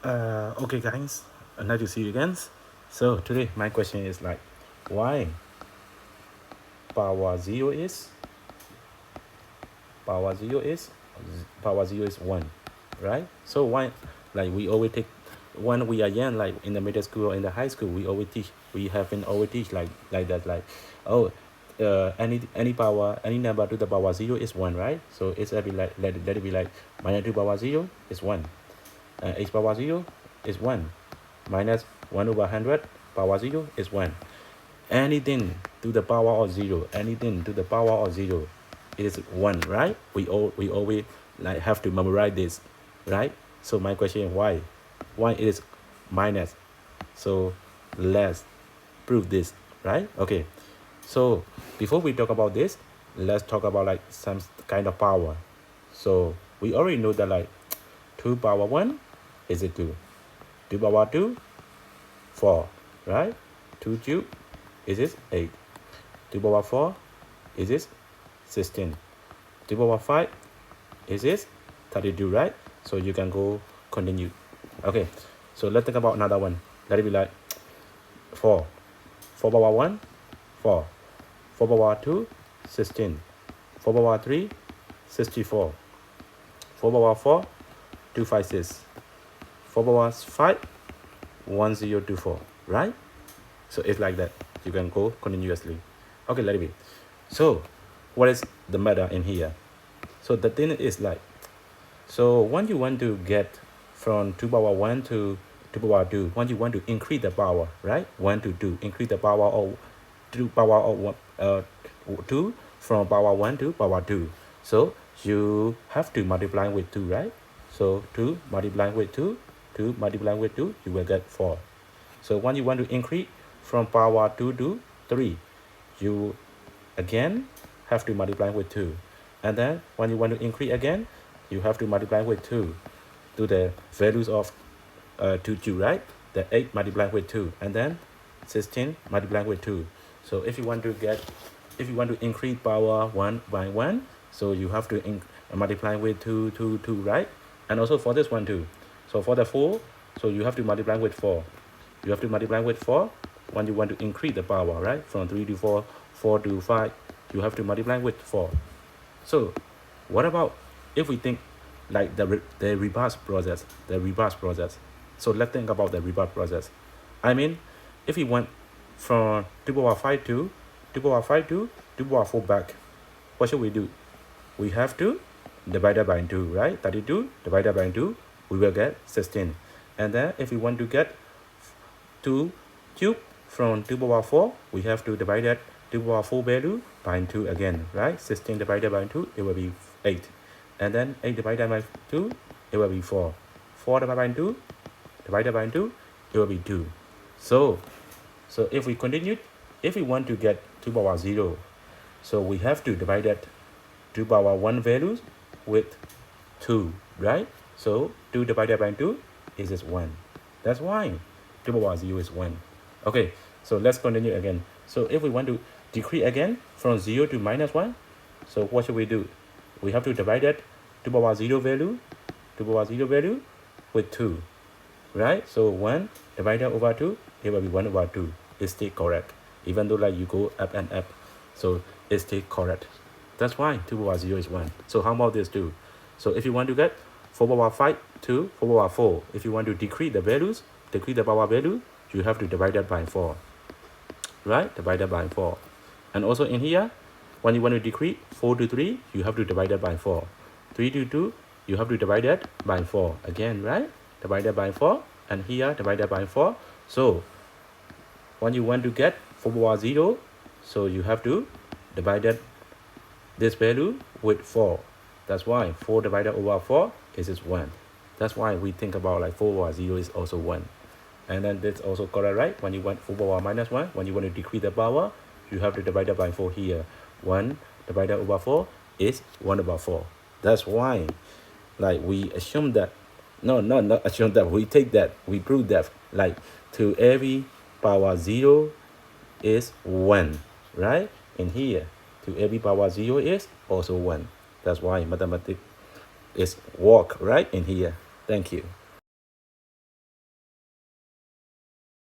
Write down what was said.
Okay guys, nice to see you again. So today my question is like, why power zero is power zero is power zero is one, right? So why, like we always take, when we are young, like in the middle school or in the high school, we have been always teach like that, like, oh, any power, any number to the power zero is one, right? So it's a be like, let it be like minus 2 power zero is one, h power 0 is 1, minus 1 over 100 power 0 is 1. Anything to the power of 0, anything to the power of 0 is 1, right? We always like have to memorize this, right? So my question is why? Why it is minus? So let's prove this, right? Okay. So before we talk about this, let's talk about like some kind of power. So we already know that like 2 power 1 is it 2. 2 power 2, 4, right? 2 cube is it 8. 2 power 4 is it 16. 2 power 5 is it 32, right? So you can go continue. Okay, so let's think about another one. Let it be like 4. 4 power 1, 4. 4 power 2, 16. 4 power 3, 64. 4 power 4, 256. 4 power 5, 1024, right? So it's like that. You can go continuously. Okay, let it be. So what is the matter in here? So the thing is like, so when you want to get from 2 power 1 to 2 power 2, when you want to increase the power, right? 1 to 2, increase the power of 2 power of 1, 2 from power 1 to power 2. So you have to multiply with 2, right? So 2 multiply with 2, 2 multiply with 2, you will get 4. So when you want to increase from power 2 to 3, you again have to multiply with 2. And then when you want to increase again, you have to multiply with 2 to the values of 2, 2, right? The 8 multiply with 2, and then 16 multiply with 2. So if you want to increase power 1 by 1, so you have to multiply with 2, 2, 2, right? And also for this one too. So for the 4, so you have to multiply with 4. You have to multiply with 4 when you want to increase the power, right? From 3 to 4, 4 to 5, you have to multiply with 4. So what about if we think like the reverse process, So let's think about the reverse process. I mean, if we want from 2 power 5 to 2 power 5 to 2 power 4 back, what should we do? We have to divide it by 2, right? 32 divided by 2, we will get 16. And then if we want to get 2 cube from 2 power 4, we have to divide that 2 power 4 value by 2 again, right? 16 divided by 2, it will be 8. And then 8 divided by 2, it will be 4. 4 divided by 2, it will be 2. So if we continue, if we want to get 2 power 0, so we have to divide that 2 power 1 values with 2, right? So 2 divided by 2 is just 1. That's why 2 power 0 is 1. Okay, so let's continue again. So if we want to decrease again from 0 to minus 1, so what should we do? We have to divide that 2 power 0 value with 2, right? So 1 divided over 2, it will be 1 over 2. It's still correct. Even though like you go up and up, so it's still correct. That's why 2 power 0 is 1. So how about this too? So if you want to get 4 power 5 to 4 power 4, if you want to decrease the power value, you have to divide that by 4, right? Divided by 4. And also in here, when you want to decrease 4 to 3, you have to divide that by 4. 3 to 2, you have to divide that by 4 again, right? Divided by 4, and here divided by 4. So when you want to get 4 power 0, so you have to divide that this value with 4. That's why 4 divided over 4 is just 1. That's why we think about like 4 power 0 is also 1. And then that's also correct, right? When you want 4 power minus 1, when you want to decrease the power, you have to divide it by 4 here. 1 divided over 4 is 1 over 4. That's why like we assume that, not assume that, we take that, we prove that like to every power 0 is 1, right? In here, to every power 0 is also 1. That's why mathematics is work, right? In here. Thank you.